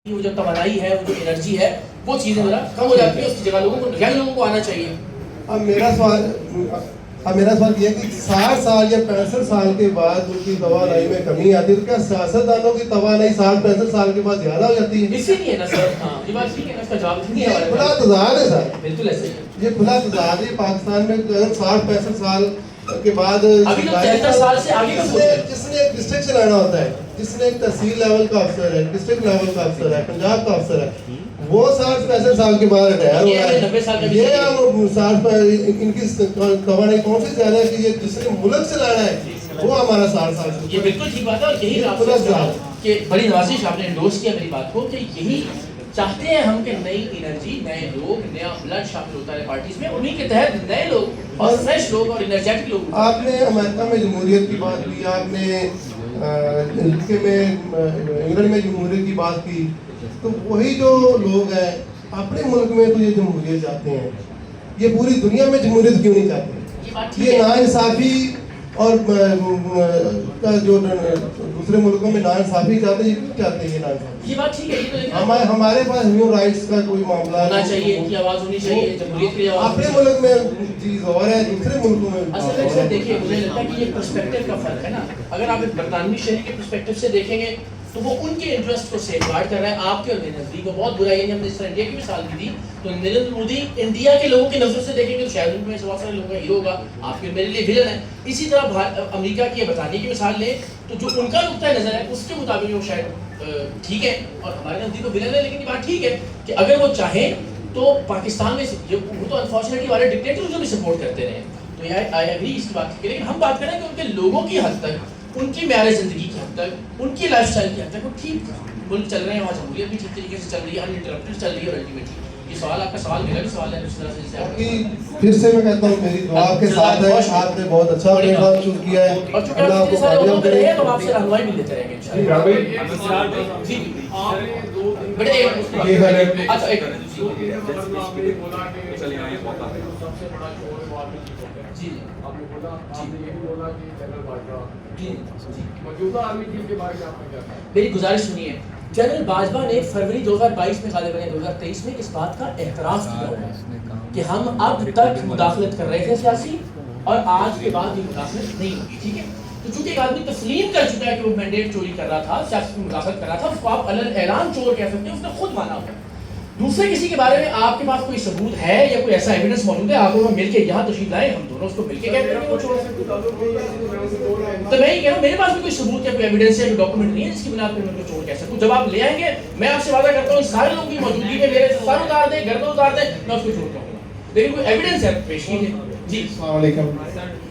وہ جو توانائی ہے، وہ جو انرجی ہے، وہ چیزیں ذرا کم ہو جاتی ہیں، اس کی جگہ لوگوں کو آنا چاہیے۔ اب میرا سوال یہ ہے کہ 60 سال یا 65 سال کے بعد ان کی توانائی میں کمی آتی ہے، تو کیا سیاستدانوں کی توانائی 65 سال کے بعد زیادہ ہو جاتی ہے؟ اسی لیے نا سر، ہاں یہ بات ٹھیک ہے نا، اس کا جواب نہیں ہے، کھلا تضاد ہے سر، بالکل ایسے ہی یہ کھلا تضاد ہے۔ پاکستان میں 60-65 سال کے بعد ابھی تو 73 سال سے آگے جس نے ایک ڈسٹرکٹ چلانا ہوتا ہے، جس نے ایک تحصیل لیول کا افسر ہے، ڈسٹرکٹ لیول کا افسر ہے، پنجاب کا افسر ہے، وہ 60-65 سال کے بعد ریٹائر ہو رہا ہے۔ یہ ہم 60 ان کی توانائی کون سی زیادہ ہے کہ یہ جس نے ملک چلانا ہے وہ ہمارا 60 سال سے، یہ بالکل ٹھیک بات ہے، اور یہی آپ سے کہ بڑی نوازش آپ نے انڈورس کیا میری بات کو، کہ یہی چاہتے ہیں ہم کہ نئی انرجی، نئے لوگ، نیا بلڈ شامل ہوتا ہے پارٹیز میں، انہی کے تحت نئے لوگ اور فریش لوگ اور انرجیٹک لوگ۔ آپ نے امریکہ میں جمہوریت کی بات کی، آپ نے UK میں انگلینڈ میں جمہوریت کی بات کی، تو وہی جو لوگ ہیں اپنے ملک میں تو یہ جمہوریت چاہتے ہیں، یہ پوری دنیا میں جمہوریت کیوں نہیں چاہتے؟ یہ ناانصافی اور جو دوسرے ملکوں میں ناانصافی چاہتے ہیں، یہ کیوں چاہتے ہیں یہ ناانصافی؟ یہ بات ٹھیک ہے، یہ تو لیکن ہمارے پاس ہیومن رائٹس کا کوئی معاملہ ہونا چاہیے، کی آواز ہونی چاہیے، جمہوریت کی آواز۔ اپنے ملک میں چیز اور ہے، دوسرے ملکوں میں اصل میں سر دیکھیے، مجھے لگتا ہے کہ یہ پرسپیکٹو کا فرق ہے نا۔ اگر آپ برطانوی شہری کے پرسپیکٹو سے دیکھیں گے تو وہ ان کے انٹرسٹ کو سیف گارڈ کر رہا ہے، آپ کے اور میرے نزدیک وہ بہت برا ہے۔ یعنی ہم نے اس طرح انڈیا کی مثال دی تھی، تو نریندر مودی انڈیا کے لوگوں کی نظر سے دیکھیں گے تو شاید ان میں سے بہت سارے لوگوں کا ہیرو ہوگا، آپ کے میرے لیے ویلن ہے۔ اسی طرح امریکہ کی یا برطانیہ کی مثال لیں تو جو ان کا نقطہ نظر ہے اس کے مطابق وہ شاید ٹھیک ہے، اور ہمارے نزدیک وہ ویلن ہے۔ لیکن یہ بات ٹھیک ہے کہ اگر وہ چاہیں تو پاکستان میں وہ تو انفارچونیٹلی ہمارے ڈکٹیٹر جو بھی سپورٹ کرتے رہے، تو یہ آئی ایگری اس کی بات کی، لیکن ہم بات کریں کہ ان کے لوگوں کی حد تک، ان کی معیار زندگی کی حد تک، ان کی لائف سٹائل کی حد تک وہ ٹھیک ملک چل رہے ہیں، وہاں جمہوریت بھی ٹھیک طریقے سے چل رہی ہے، انٹرپٹیڈ چل رہی ہے، اور الٹیمیٹلی یہ سوال آپ کا سوال میرا بھی سوال ہے اس طرح سے جیسے آپ پھر سے میں کہتا ہوں میری دعا آپ کے ساتھ ہے، آپ نے بہت اچھا پروگرام شروع کیا ہے، اور چونکہ آپ اتنے سارے عہدوں پہ رہے ہیں تو آپ سے رہنمائی بھی لیتے رہیں گے انشاءاللہ۔ جی بیٹے اچھا ایک جی میری گزارش سنیے، جنرل باجوہ نے فروری 2022 میں غالباً 2023 میں اس بات کا اعتراف کیا ہے کہ ہم اب تک مداخلت کر رہے تھے سیاسی، اور آج کے بعد یہ مداخلت نہیں ہوگی، ٹھیک ہے؟ تو چونکہ ایک آدمی تسلیم کر چکا ہے کہ وہ مینڈیٹ چوری کر رہا تھا، سیاست میں مداخلت کر رہا تھا، اس کو آپ علن اعلان چور کہہ سکتے ہیں، اس نے خود مانا ہوا ہے۔ دوسرے کسی کے بارے میں آپ کے پاس کوئی ثبوت ہے یا کوئی ایسا ایویڈنس موجود ہے، آپ لوگ مل کے یہاں تشریف لائیں، ہم دونوں اس کو مل کے کہتے ہیں کہ وہ چور ہے۔ تو میں یہ کہہ رہا ہوں میرے پاس بھی کوئی ثبوت یا کوئی ایویڈنس یا کوئی ڈاکومنٹ نہیں ہے جس کی بنا پر میں ان کو چور کہہ سکوں۔ جب آپ لے آئیں گے میں آپ سے وعدہ کرتا ہوں سارے لوگوں کی موجودگی میں میرے سر اتار دیں، گردن اتار دیں، میں اس کو چور کہوں گا، لیکن کوئی ایویڈنس ہے پیش کیجیے۔ جی السلام علیکم،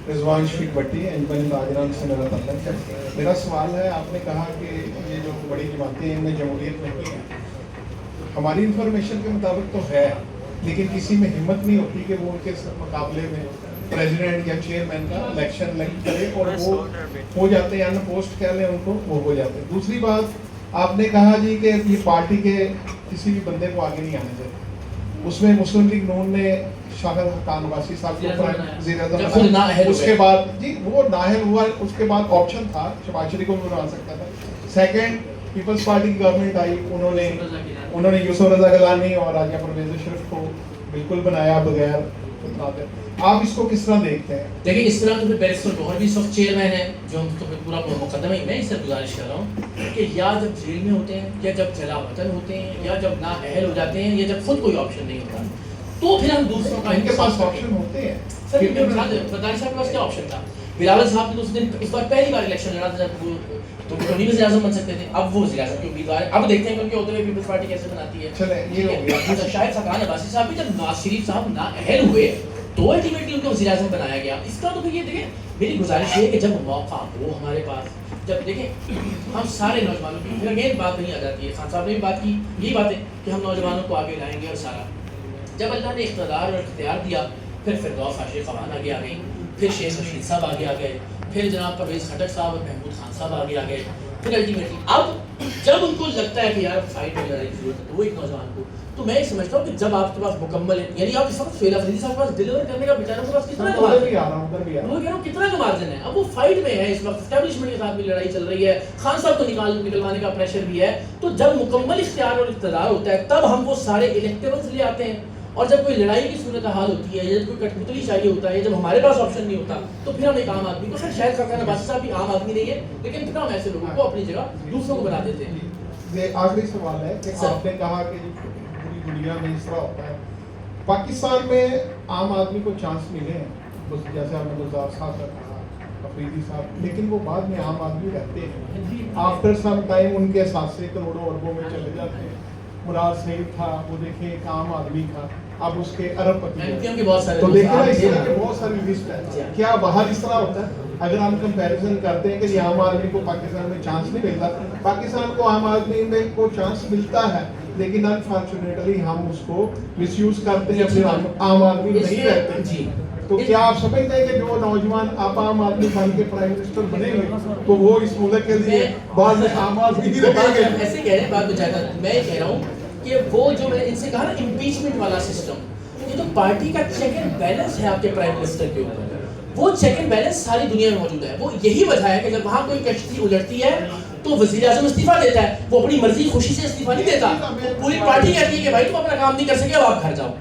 رضوان شفیق بھٹی، انجمن تاجران سے میرا تعلق ہے۔ میرا سوال ہے، آپ نے کہا کہ یہ جو بڑی جماعتیں ہیں ان میں جمہوریت نہیں ہے، ہماری انفارمیشن کے مطابق تو ہے، لیکن کسی میں ہمت نہیں ہوتی کہ وہ ان کے مقابلے میں پریزیڈنٹ یا چیئرمین کا الیکشن کرے، اور وہ ہو جاتے ہیں، ان پوسٹ کہہ لیں ان کو، وہ ہو جاتے ہیں۔ دوسری بات آپ نے کہا جی کہ یہ پارٹی کے کسی بھی بندے کو آگے نہیں آنا چاہیے، اس میں مسلم لیگ نون نے شاہد حقان عباسی صاحب کو وزیر اعظم، اس کے بعد جی وہ نااہل ہوا، اس کے بعد آپشن تھا شہباز شریف کو بھی بنا سکتا تھا۔ سیکنڈ پیپلز پارٹی کی گورنمنٹ آئی، انہوں نے یوسف رضا گیلانی اور راجہ پرویز اشرف کو بالکل بنایا بغیر اطلاع۔ آپ اس کو کس طرح دیکھتے ہیں؟ دیکھیں اس طرح تو پھر بیرسٹر گوہر بھی اس وقت چیئرمین ہے، جو تو پورا مقدمہ ہی میں اس سے گزارش کر رہا ہوں کہ یا جب جیل میں ہوتے ہیں، یا جب جلا وطن ہوتے ہیں، یا جب نااہل ہو جاتے ہیں، یا جب خود کوئی آپشن نہیں ہوتا، تو پھر ہم دوسروں کا ان کے پاس آپشن ہوتے ہیں۔ سر بدانی صاحب کے پاس کیا آپشن تھا؟ بلاول صاحب نے اس دن اس بار پہلی بار الیکشن لڑا تھا جب وہ تو نہیں وزیر اعظم بن سکتے تھے، اب وہ وزیر اعظم کے امیدوار ہیں۔ اب دیکھتے ہیں کہ ان کے ہوتے ہوئے پیپلز پارٹی کیسے بناتی ہے۔ اچھا شاہد حقان عباسی صاحب بھی جب نواز شریف صاحب نااہل ہوئے تو الٹیمیٹلی ان کو وزیر اعظم بنایا گیا۔ اس کا تو پھر یہ دیکھیں میری گزارش یہ ہے کہ جب موقع ہو ہمارے پاس، جب دیکھیں ہم سارے نوجوانوں کی پھر اگین بات نہیں آ جاتی ہے، خان صاحب نے بھی بات کی، یہی بات ہے کہ ہم نوجوانوں کو آگے لائیں گے، اور سارا جب اللہ نے اقتدار اور اختیار دیا پھر فردوس عاشق خوان آگے آ گئی، پھر شیخ رشید صاحب آگے آ گئے، پھر جناب پرویز خٹک صاحب اور محمود خان صاحب آگے آ گئے، پھر الٹیمیٹلی اب جب ان کو لگتا ہے کہ یار فائٹ ہو جائے کی ضرورت ہے تو وہ ایک نوجوان کو، تو میں یہ سمجھتا ہوں کہ جب آپ کے پاس مکمل ہے، یعنی آپ اس وقت فیل افریدی صاحب کے پاس ڈیلیور کرنے کا بیچاروں کے پاس کتنا کا مارجن ہے، وہ کہہ رہا ہوں کتنا کا مارجن ہے. اب وہ فائٹ میں ہے اس وقت، اسٹیبلشمنٹ کے ساتھ بھی لڑائی چل رہی ہے، خان صاحب کو نکلوانے کا پریشر بھی ہے. تو جب مکمل اختیار اور اقتدار ہوتا ہے تب ہم وہ سارے الیکٹیبلز لے آتے ہیں. اور جب کوئی لڑائی کی صورتحال ہوتی ہے یا جب کوئی کٹپتلی چاہیے ہوتا ہے، جب ہمارے پاس آپشن نہیں ہوتا تو پھر ہم ایک عام آدمی کو، شاید سرکار عباسی صاحب بھی عام آدمی نہیں ہے لیکن پھر ہم ایسے لوگوں کو اپنی جگہ دوسروں کو بنا دیتے ہیں. یہ آخری سوال ہے کہ آپ نے کہا کہ پوری دنیا میں اس طرح ہوتا ہے، پاکستان میں عام آدمی کو چانس ملے ہیں جیسے آپ نے گلزار صاحب کا کہا، افریدی صاحب، لیکن وہ بعد میں عام آدمی رہتے ہیں، آفٹر سم ٹائم ان کے اثاثے کروڑوں اربوں میں چلے جاتے ہیں. مراد سعید تھا، وہ دیکھیں ایک عام آدمی تھا، اب اس کے ارب پتی تو دیکھیں اس طرح کے بہت ساری لسٹ ہے. کیا باہر اس طرح ہوتا ہے؟ اگر ہم کمپیریزن کرتے ہیں کہ یہ عام آدمی کو پاکستان میں چانس نہیں ملتا، پاکستان کو عام آدمی میں کو چانس ملتا ہے لیکن انفارچونیٹلی ہم اس کو مس یوز کرتے ہیں، اپنے عام آدمی نہیں رہتے. تو کیا آپ سمجھتے ہیں کہ جو نوجوان آپ عام آدمی بن کے پرائم منسٹر بنے ہوئے تو وہ اس ملک کے لیے بعض عام آدمی نہیں رہیں گے؟ ایسے کہہ رہے ہیں بات بچاتا، میں یہ کہہ رہا ہوں کہ وہ جو میں نے ان سے کہا نا امپیچمنٹ والا سسٹم، یہ تو پارٹی کا چیک اینڈ بیلنس ہے آپ کے پرائم منسٹر کے اوپر. وہ چیک اینڈ بیلنس ساری دنیا میں موجود ہے. وہ یہی وجہ ہے کہ جب وہاں کوئی کشتی الٹتی ہے تو وزیر اعظم استعفیٰ دیتا ہے. وہ اپنی مرضی خوشی سے استعفیٰ نہیں دیتا، پوری پارٹی کہتی ہے کہ بھائی تم اپنا کام نہیں کر سکے اب آپ گھر جاؤ.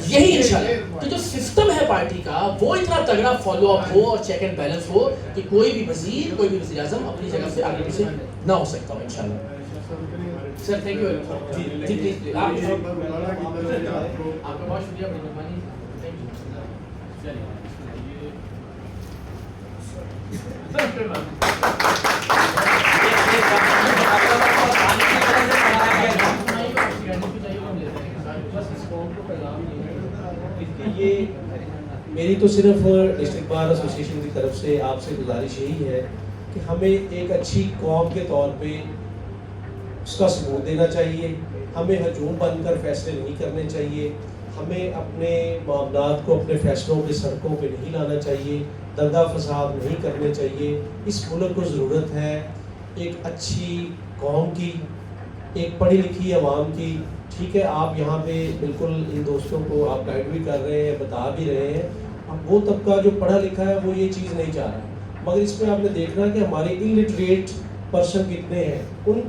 یہی انشاءاللہ تو جو سسٹم ہے پارٹی کا وہ اتنا تگڑا فالو اپ ہو اور چیک اینڈ بیلنس ہو کہ کوئی بھی وزیر، کوئی بھی وزیر اعظم اپنی جگہ سے آگے پیچھے نہ ہو سکتا ہو انشاءاللہ. Sir thank you. جی پلیز آپ کا بہت شکریہ، بڑی مہربانی. یہ میری تو صرف ڈسٹرکٹ بار ایسوسیشن کی طرف سے آپ سے گزارش یہی ہے کہ ہمیں ایک اچھی قوم کے طور پہ اس کا ثبوت دینا چاہیے. ہمیں ہجوم بن کر فیصلے نہیں کرنے چاہیے. ہمیں اپنے معاملات کو اپنے فیصلوں کے سڑکوں پہ نہیں لانا چاہیے. دنگا فساد نہیں کرنے چاہیے. اس ملک کو ضرورت ہے ایک اچھی قوم کی، ایک پڑھی لکھی عوام کی. ٹھیک ہے آپ یہاں پہ بالکل ان دوستوں کو آپ گائیڈ بھی کر رہے ہیں، بتا بھی رہے ہیں. اب وہ طبقہ جو پڑھا لکھا ہے وہ یہ چیز نہیں چاہ رہا، مگر اس میں آپ نے دیکھنا کہ ہمارے انلٹریٹ پرسن کتنے ہیں، ان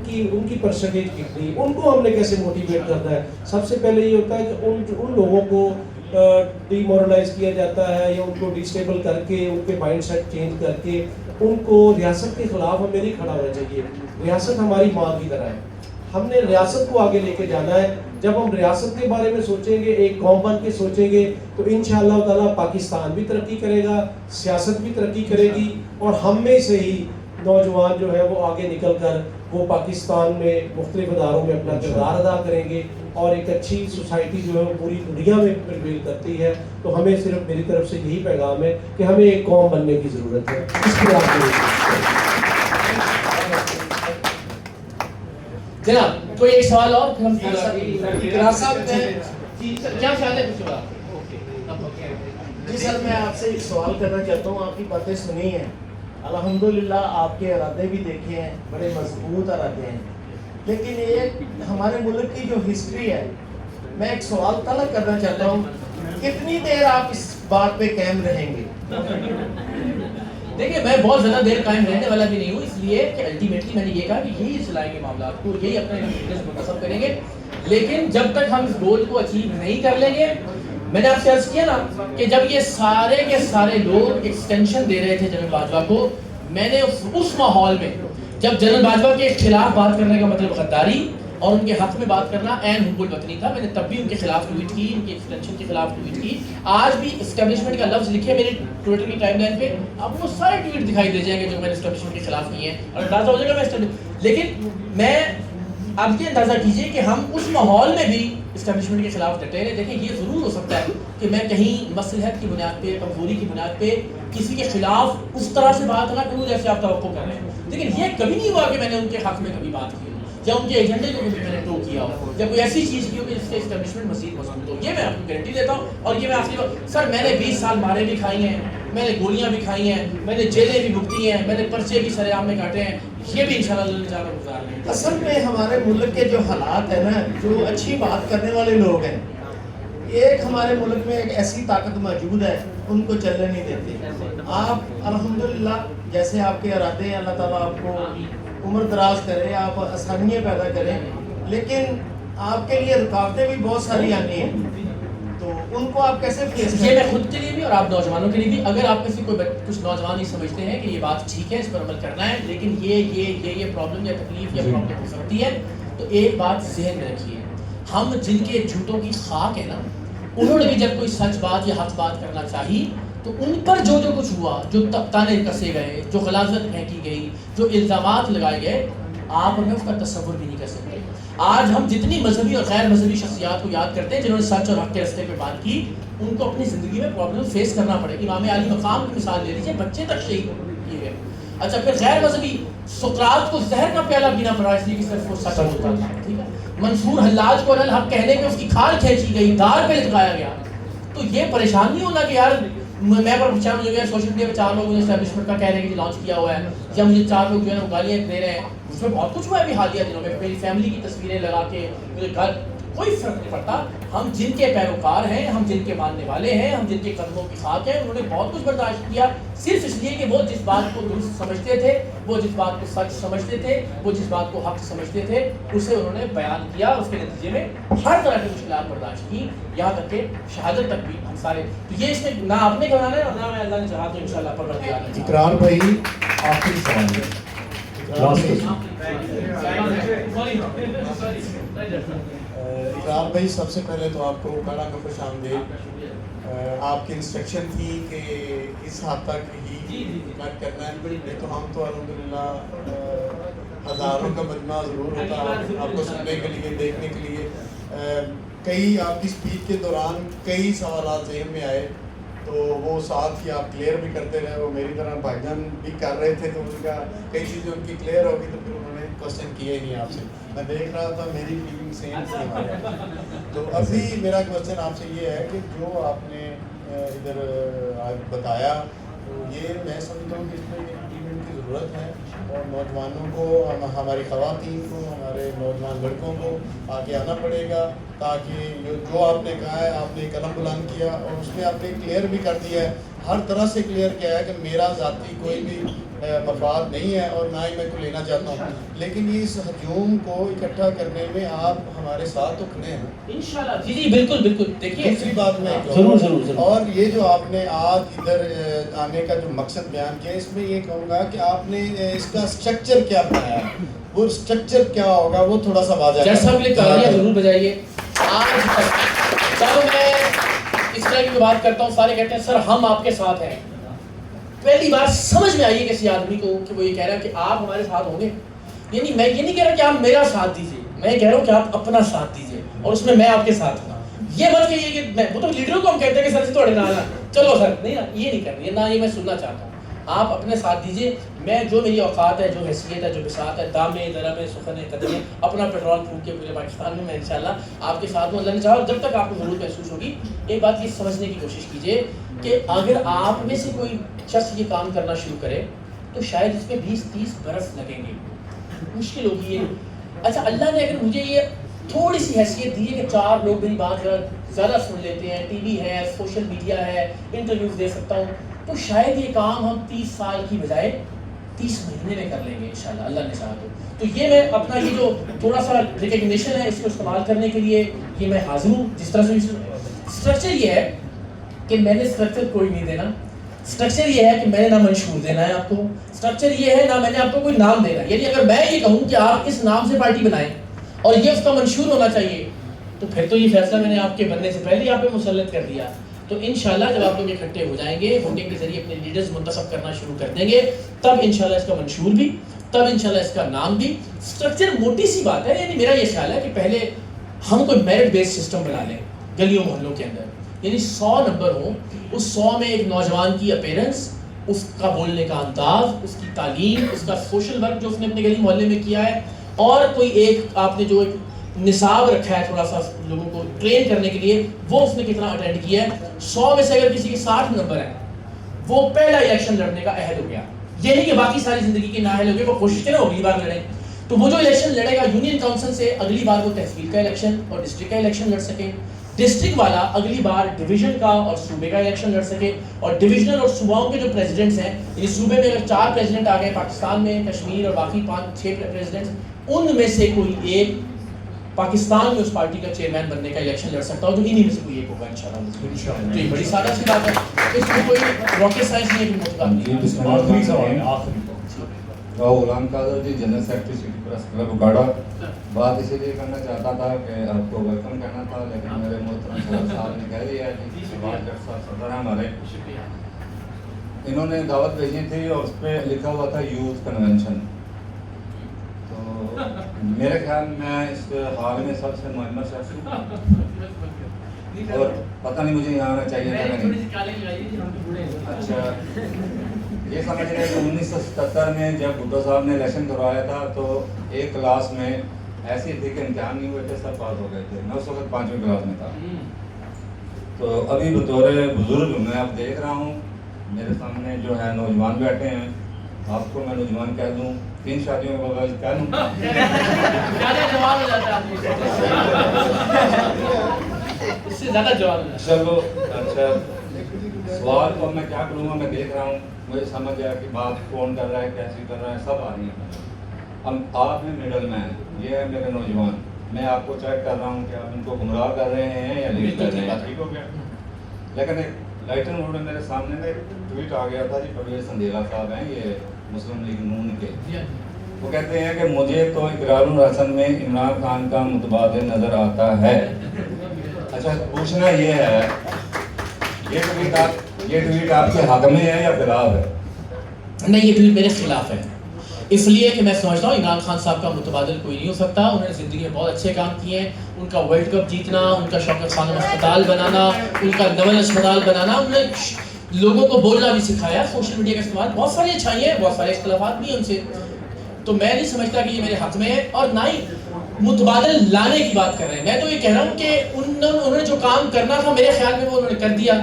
کی پرسنٹیج کتنی، ان کو ہم نے کیسے موٹیویٹ کرنا ہے. سب سے پہلے یہ ہوتا ہے کہ ان لوگوں کو ڈی مورلائز کیا جاتا ہے یا ان کو ڈسٹیبل کر کے ان کے مائنڈ سیٹ چینج کر کے ان کو ریاست کے خلاف ہمیں نہیں کھڑا ہونا چاہیے. ریاست ہماری ماں کی طرح ہے، ہم نے ریاست کو آگے لے کے جانا ہے. جب ہم ریاست کے بارے میں سوچیں گے، ایک قوم بن کے سوچیں گے تو انشاءاللہ تعالیٰ پاکستان بھی ترقی کرے گا، سیاست بھی ترقی کرے گی، اور ہم میں سے ہی نوجوان جو ہے وہ آگے نکل کر وہ پاکستان میں مختلف اداروں میں اپنا کردار ادا کریں گے اور ایک اچھی سوسائٹی جو ہے وہ پوری دنیا میں پریویل کرتی ہے. تو ہمیں صرف میری طرف سے یہی پیغام ہے کہ ہمیں ایک قوم بننے کی ضرورت ہے. اس کے جناب کوئی ایک سوال اور پھر ہم کیا خیال ہے کچھ بات؟ جی سر میں آپ سے ایک سوال کرنا چاہتا ہوں. آپ کی باتیں سنی ہیں، الحمدللہ آپ کے ارادے بھی دیکھے ہیں، بڑے مضبوط ارادے ہیں، لیکن یہ ہمارے ملک کی جو ہسٹری ہے، میں ایک سوال طلب کرنا چاہتا ہوں، کتنی دیر آپ اس بات پہ قائم رہیں گے؟ دیکھیں میں بہت زیادہ دیر قائم رہنے والا بھی نہیں ہوں، اس لیے کہ الٹیمیٹلی میں نے یہ کہا کہ یہی چلائیں گے معاملات کو، یہی اپنے منتخب کریں گے. لیکن جب تک ہم اس گول کو اچیو نہیں کر لیں گے، میں نے آپ سے عرض کیا نا کہ جب یہ سارے کے سارے لوگ ایکسٹینشن دے رہے تھے جنرل باجوہ کو، میں نے اس ماحول میں جب جنرل باجوہ کے خلاف بات کرنے کا مطلب غداری اور ان کے حق میں بات کرنا عین حب الوطنی تھا، میں نے تب بھی ان کے خلاف ٹویٹ کی، ان کی ایکسٹینشن کے خلاف ٹویٹ کی. آج بھی اسٹیبلشمنٹ کا لفظ لکھے میرے ٹویٹر کی ٹائم لائن پہ، آپ کو سارے ٹویٹ دکھائی دے جائیں گے جو میں نے اسٹیبلشمنٹ کے خلاف کیے ہیں اور اندازہ ہو جائے گا میں لیکن میں آپ یہ اندازہ کیجئے کہ ہم اس ماحول میں بھی اسٹیبلشمنٹ کے خلاف ڈٹے رہے. دیکھیں یہ ضرور ہو سکتا ہے کہ میں کہیں مصلحت کی بنیاد پہ، کمزوری کی بنیاد پہ کسی کے خلاف اس طرح سے بات نہ کروں جیسے آپ توقع کر رہے ہیں، لیکن یہ کبھی نہیں ہوا کہ میں نے ان کے حق میں کبھی بات کی یا ان کے ایجنڈے کو بھی میں نے ٹو کیا ہو یا کوئی ایسی چیز کی ہو کہ جس سے اسٹیبلشمنٹ مزید مضبوط ہو. یہ میں آپ کو گارنٹی دیتا ہوں. اور یہ میں آخری سر میں نے 20 سال مارے بھی کھائی ہیں، میں نے گولیاں بھی کھائی ہیں, میں نے جیلیں بھی بھگتی ہیں, میں نے پرچے بھی سرعام میں کاٹے ہیں, یہ بھی انشاءاللہ اللہ نے چاہا گزار لیں گے. اصل میں ہمارے ملک کے جو حالات ہیں نا, جو اچھی بات کرنے والے لوگ ہیں, ایک ہمارے ملک میں ایک ایسی طاقت موجود ہے, ان کو چلنے نہیں دیتے. آپ الحمدللہ جیسے آپ کے ارادے ہیں, اللہ تعالیٰ آپ کو عمر دراز کرے, آپ آسانیاں پیدا کریں, لیکن آپ کے لیے رکاوٹیں بھی بہت ساری آنی ہیں, تو ان کو آپ کیسے فیس کریں؟ یہ میں خود کے لیے بھی اور آپ نوجوانوں کے لیے بھی, اگر آپ میں سے کوئی کچھ نوجوان یہ سمجھتے ہیں کہ یہ بات ٹھیک ہے, اس پر عمل کرنا ہے, لیکن یہ پرابلم یا تکلیف یا پرابلم ہو سکتی ہے, تو ایک بات ذہن میں رکھیے, ہم جن کے جھوٹوں کی خاک ہے نا, انہوں نے بھی جب کوئی سچ بات یا حق بات کرنا چاہی تو ان پر جو کچھ ہوا, جو تانے کسے گئے, جو غلاظت پھینکی گئی, جو الزامات لگائے گئے, آپ ہمیں اس کا تصور بھی نہیں کر سکتے. آج ہم جتنی مذہبی اور غیر مذہبی شخصیات کو یاد کرتے ہیں جنہوں نے سچ اور حق کے راستے پہ بات کی, ان کو اپنی زندگی میں پرابلم فیس کرنا پڑے. امام علی مقام کی مثال لے لیجیے, بچے تک شہید کیے گئے. اچھا پھر غیر مذہبی سقراط کو زہر کا پیالہ پینا پڑا اس لیے کہ صرف وہ سچ بولتا تھا, ٹھیک ہے. منصور حلاج کو الحق کہنے پہ اس کی کھال کھینچی گئی, دار پہ لٹکایا گیا. تو یہ پریشان نہیں ہونا کہ یار میں پر پوچھا, مجھے سوشل میڈیا پہ 4 لوگ اسٹیبلشمنٹ کا کہہ رہے ہیں کہ لانچ کیا ہوا ہے, یا مجھے 4 لوگ جو ہے نا گالیاں دے رہے ہیں. اس میں بہت کچھ ہوا ہے ابھی حالیہ دنوں میں, میری فیملی کی تصویریں لگا کے مجھے گھر, کوئی فرق نہیں پڑتا. ہم جن کے پیروکار ہیں, ہم جن کے ماننے والے ہیں, ہم جن کے قدموں کی خاک ہیں, انہوں نے بہت کچھ برداشت کیا صرف اس لیے کہ وہ جس بات کو درست سمجھتے تھے, وہ جس بات کو سچ سمجھتے تھے, وہ جس بات کو حق سمجھتے تھے, اسے انہوں نے بیان کیا. اس کے نتیجے میں ہر طرح کی مشکلات برداشت کی, یہاں تک کہ شہادت تک بھی ہم سارے. تو یہ اس میں نہ آپ نے گھبرانا ہے اور نہ میں, اللہ نے چاہا تو انشاءاللہ پروردگار نے. اقرار بھائی آخری سوال ہے. اقرار بھائی سب سے پہلے تو آپ کو بڑا خوش آمدید. آپ کی انسٹرکشن تھی کہ اس حد تک ہی کٹ کرنا ہے, نہیں تو ہم تو الحمدللہ ہزاروں کا مجمع ضرور ہوتا آپ کو سننے کے لیے, دیکھنے کے لیے. کئی آپ کی اسپیچ کے دوران کئی سوالات ذہن میں آئے, تو وہ ساتھ ہی آپ کلیئر بھی کرتے رہے. وہ میری طرح بھائی جان بھی کر رہے تھے, تو ان کا کئی چیزیں ان کی کلیئر ہوگی, تو پھر انہوں نے کوشچن کیے ہی نہیں آپ سے. میں دیکھ رہا تھا, میری فیلنگ سیم تھی ہمارے. تو ابھی میرا کوشچن آپ سے یہ ہے کہ جو آپ نے ادھر آج بتایا, تو یہ میں سمجھتا ہوں کہ اس میں امپلیمنٹ کی ضرورت ہے, اور نوجوانوں کو, ہماری خواتین کو, ہمارے نوجوان لڑکوں کو آگے آنا پڑے گا, تاکہ جو آپ نے کہا ہے, آپ نے قلم بلند کیا اور اس میں آپ نے کلیئر بھی کر دیا ہے, ہر طرح سے کلیئر کیا ہے کہ میرا ذاتی کوئی بھی مفاد نہیں ہے اور نہ ہی میں کو لینا چاہتا ہوں, لیکن اس ہجوم کو اکٹھا کرنے میں آپ ہمارے ساتھ تو کھڑے ہیں انشاءاللہ. جی جی بالکل بالکل. دیکھیے دوسری بات میں ضرور, اور یہ جو آپ نے آج ادھر آنے کا جو مقصد بیان کیا, اس میں یہ کہوں گا کہ آپ نے اس کا اسٹرکچر کیا بنایا ہے, وہ اسٹرکچر کیا ہوگا وہ تھوڑا سا واضح جج صاحب کے تالیاں ضرور بجائیے. آج جب میں اس طرح کی بات کرتا ہوں, سارے کہتے ہیں سر ہم آپ کے ساتھ ہیں. پہلی بات سمجھ میں آئیے کسی آدمی کو کہ وہ یہ کہہ رہا ہے کہ آپ ہمارے ساتھ ہوں گے. یعنی میں یہ نہیں کہہ رہا کہ آپ میرا ساتھ دیجیے, میں کہہ رہا ہوں کہ آپ اپنا ساتھ دیجیے, اور اس میں آپ کے ساتھ ہوں. یہ مت کہیے کہ میں, وہ تو لیڈروں کو ہم کہتے ہیں کہ سر سے تھوڑے نہ چلو سر, نہیں نا, یہ نہیں کرنا, یہ نہ یہ میں سننا چاہتا ہوں. آپ اپنے ساتھ دیجیے. میں جو میری اوقات ہے, جو حیثیت ہے, جو بساط ہے, دامے درمے سخن قدمے, اپنا پیٹرول پھونک کے پورے پاکستان میں انشاءاللہ آپ کے ساتھ ہوں. اللہ نے چاہا جب تک آپ کو ضرورت محسوس ہوگی. ایک بات یہ سمجھنے کی کوشش کیجیے کہ اگر آپ میں سے کوئی شخص یہ کام کرنا شروع کرے تو شاید اس میں 20-30 برس لگیں گے, مشکل ہوگی یہ. اچھا اللہ نے اگر مجھے یہ تھوڑی سی حیثیت دی ہے کہ 4 لوگ میری بات زیادہ سن لیتے ہیں, ٹی وی ہے, سوشل میڈیا ہے, انٹرویوز دے سکتا ہوں, تو شاید یہ کام ہم 30 سال کی بجائے 30 مہینے میں کر لیں گے انشاءاللہ, اللہ نے چاہا تو. یہ میں اپنا یہ جو تھوڑا سا ریکگنیشن ہے, اس کو استعمال کرنے کے لیے یہ میں حاضر ہوں. جس طرح سے اسٹرکچر یہ ہے کہ میں نے اسٹرکچر کوئی نہیں دینا. اسٹرکچر یہ ہے کہ میں نے نہ منشور دینا ہے آپ کو. اسٹرکچر یہ ہے نہ میں نے آپ کو کوئی نام دینا. یعنی اگر میں یہ کہوں کہ آپ اس نام سے پارٹی بنائیں اور یہ اس کا منشور ہونا چاہیے, تو پھر تو یہ فیصلہ میں نے آپ کے بننے سے پہلے آپ پہ مسلط کر دیا. تو انشاءاللہ جب آپ لوگ اکٹھے ہو جائیں گے, ووٹنگ کے ذریعے اپنے لیڈرز منتخب کرنا شروع کر دیں گے, تب انشاءاللہ اس کا منشور بھی, تب انشاءاللہ اس کا نام بھی. اسٹرکچر موٹی سی بات ہے. یعنی میرا یہ خیال ہے کہ پہلے ہم کوئی میرٹ بیس سسٹم بنا لیں گلیوں محلوں کے اندر. یعنی 100 نمبر ہوں, اس 100 میں ایک نوجوان کی اپیرنس, اس کا بولنے کا انداز, اس کی تعلیم, اس کا سوشل ورک جو اس نے اپنے گلی محلے میں کیا ہے, اور کوئی ایک آپ نے جو ایک نصاب رکھا ہے تھوڑا سا لوگوں کو ٹرین کرنے کے لیے, وہ اس نے کتنا اٹینڈ کیا ہے. 100 میں سے اگر کسی کے 60 نمبر ہیں, وہ پہلا الیکشن لڑنے کا عہد ہو گیا. یہ نہیں کہ باقی ساری زندگی کے نااہل ہو گئے, وہ کوشش کریں اگلی بار لڑیں. تو وہ جو الیکشن لڑے گا یونین کاؤنسل سے, اگلی بار وہ تحصیل کا الیکشن اور ڈسٹرکٹ کا الیکشن لڑ سکے. ڈسٹرکٹ والا اگلی بار ڈویژن کا اور صوبے کا الیکشن لڑ سکے. اور ڈویژنل اور صوباؤں کے جو پریزیڈنٹس ہیں, یعنی صوبے میں اگر 4 پریزیڈنٹ آ گئے پاکستان میں, کشمیر اور باقی 5-6 پریزیڈنٹس, ان میں سے کوئی ایک پاکستان میں اس پارٹی کا چیئرمین بننے کا الیکشن لڑ سکتا ہو, جو انہی میں سے کوئی ایک ہوگا انشاءاللہ. تو یہ بڑی سادہ سی بات ہے, اس میں کوئی راکٹ سائنس نہیں ہے, کوئی مطلب آخری سوال ہے, آخری Ghulam Qadir ji, general secretary city press club اگاڑا. بات اسی لیے کرنا چاہتا تھا کہ آپ کو ویلکم کہنا تھا, لیکن میرے محترم صدر صاحب نے کہہ دیا ہے, شہباز جٹ صاحب صدر ہیں ہمارے, انہوں نے دعوت بھیجی تھی اور اس پہ لکھا ہوا تھا یوتھ کنونشن. تو میرے خیال میں اس حال میں سب سے مہمہ شخص ہوں, اور پتہ نہیں مجھے یہاں آنا چاہیے تھا کہ نہیں. اچھا, یہ سمجھ رہے کہ 1977 میں جب بھٹو صاحب نے الیکشن کروایا تھا تو ایک کلاس میں ایسی تھی کہ امتحان نہیں ہوئے تھے, سب پاس ہو گئے تھے. میں اس وقت 5ویں کلاس میں تھا. تو ابھی بطور بزرگ میں اب دیکھ رہا ہوں میرے سامنے جو ہے نوجوان بیٹھے ہیں, آپ کو میں نوجوان کہہ دوں, 3 شادیوں کے بغیر کہہ دوں, اس سے زیادہ جواب ہے. چلو اچھا, سوال کو میں کیا کروں گا, میں دیکھ رہا ہوں, مجھے سمجھ آیا کہ بات کون کر رہا ہے, کیسی کر رہا ہے, سب آ رہی ہیں. اب آپ ہیں مڈل مین, یہ ہے میرے نوجوان, میں آپ کو چیک کر رہا ہوں کہ آپ ان کو گمراہ کر رہے ہیں یا لیڈ کر رہے ہیں. ٹھیک ہو گیا. لیکن ایک لائٹر موڈ میں میرے سامنے ایک ٹویٹ آ گیا تھا جی, پرویز سندھیلا صاحب ہیں, یہ مسلم لیگ نون کے, وہ کہتے ہیں کہ مجھے تو اقرار الحسن میں عمران خان کا متبادل نظر آتا ہے. اچھا, پوچھنا یہ ہے, یہ ٹویٹ آپ کے حق میں ہے یا خلاف ہے؟ نہیں, یہ ٹویٹ میرے خلاف ہے, اس لیے کہ میں سمجھتا ہوں عمران خان صاحب کا متبادل کوئی نہیں ہو سکتا. انہوں نے زندگی میں بہت اچھے کام کیے ہیں, ان کا ورلڈ کپ جیتنا, ان کا شوکت خانم اسپتال بنانا, ان کا نول اسپتال بنانا, انہوں نے لوگوں کو بولنا بھی سکھایا, سوشل میڈیا کا استعمال, بہت ساری اچھائیاں ہیں, بہت سارے اختلافات بھی ہیں ان سے. تو میں نہیں سمجھتا کہ یہ میرے حق میں ہے, اور نہ ہی متبادل لانے کی بات کر رہے ہیں. میں تو یہ کہہ رہا ہوں کہ انہوں نے جو کام کرنا تھا میرے خیال میں وہ انہوں نے کر دیا.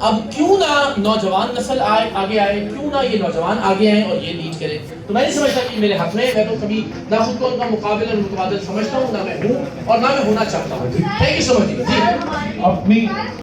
اب کیوں نہ نوجوان نسل آگے آئے, کیوں نہ یہ نوجوان آگے آئیں اور یہ لیڈ کریں. تو میں نہیں سمجھتا کہ میرے حق میں ہے. میں تو کبھی نہ خود کو ان کا مقابل اور متبادل سمجھتا ہوں, نہ میں ہوں اور نہ میں ہونا چاہتا ہوں. تھینک یو سو مچ. جی اپنی